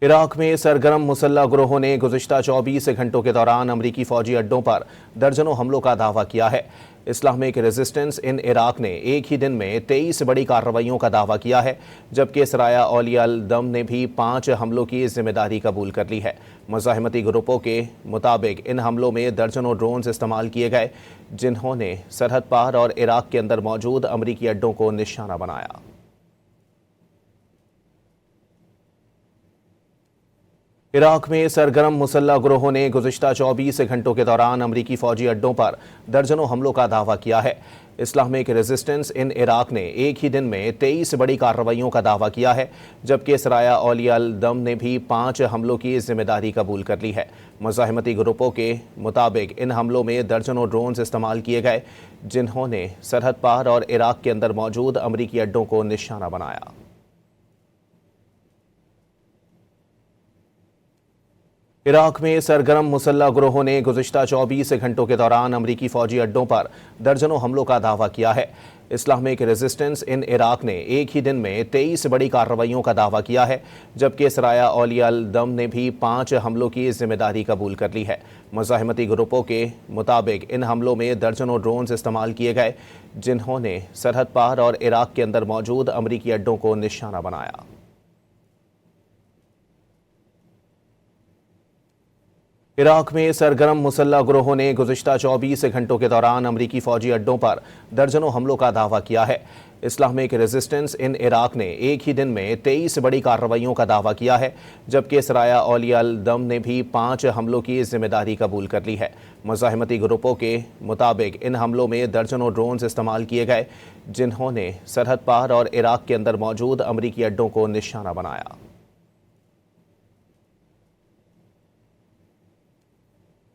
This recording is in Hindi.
इराक में सरगर्म मुसल्लह ग्रोहों ने गुज़िश्ता 24 घंटों के दौरान अमरीकी फौजी अड्डों पर दर्जनों हमलों का दावा किया है। इस्लामिक रेजिस्टेंस इन इराक ने एक ही दिन में 23 बड़ी कार्रवाइयों का दावा किया है, जबकि सराया औलिया अल दम ने भी 5 हमलों की जिम्मेदारी कबूल कर ली है। मुज़ाहिमती ग्रुपों के मुताबिक इन हमलों में दर्जनों ड्रोन्स इस्तेमाल किए गए, जिन्होंने सरहद पार और इराक के अंदर मौजूद अमरीकी अड्डों को निशाना बनाया। इराक में सरगर्म मुसल्लह ग्रोहों ने गुज़िश्ता 24 घंटों के दौरान अमरीकी फौजी अड्डों पर दर्जनों हमलों का दावा किया है। इस्लामिक रेजिस्टेंस इन इराक ने एक ही दिन में 23 बड़ी कार्रवाइयों का दावा किया है, जबकि सराया औलिया अल दम ने भी 5 हमलों की जिम्मेदारी कबूल कर ली है। मुज़ाहिमती ग्रुपों के मुताबिक इन हमलों में दर्जनों ड्रोन्स इस्तेमाल किए गए, जिन्होंने सरहद पार और इराक के अंदर मौजूद अमरीकी अड्डों को निशाना बनाया। इराक में सरगर्म मुसल्लह ग्रोहों ने गुज़िश्ता 24 घंटों के दौरान अमरीकी फौजी अड्डों पर दर्जनों हमलों का दावा किया है। इस्लामिक रेजिस्टेंस इन इराक ने एक ही दिन में 23 बड़ी कार्रवाइयों का दावा किया है, जबकि सराया औलिया अल दम ने भी 5 हमलों की जिम्मेदारी कबूल कर ली है। मुज़ाहिमती ग्रुपों के मुताबिक इन हमलों में दर्जनों ड्रोन्स इस्तेमाल किए गए, जिन्होंने सरहद पार और इराक के अंदर मौजूद अमरीकी अड्डों को निशाना बनाया। इराक में सरगर्म मुसल्लह ग्रोहों ने गुज़िश्ता 24 घंटों के दौरान अमरीकी फौजी अड्डों पर दर्जनों हमलों का दावा किया है। इस्लामिक रेजिस्टेंस इन इराक ने एक ही दिन में 23 बड़ी कार्रवाइयों का दावा किया है, जबकि सराया औलिया अल दम ने भी 5 हमलों की जिम्मेदारी कबूल कर ली है। मुज़ाहिमती ग्रुपों के मुताबिक इन हमलों में दर्जनों ड्रोन्स इस्तेमाल किए गए, जिन्होंने सरहद पार और इराक के अंदर मौजूद अमरीकी अड्डों को निशाना बनाया।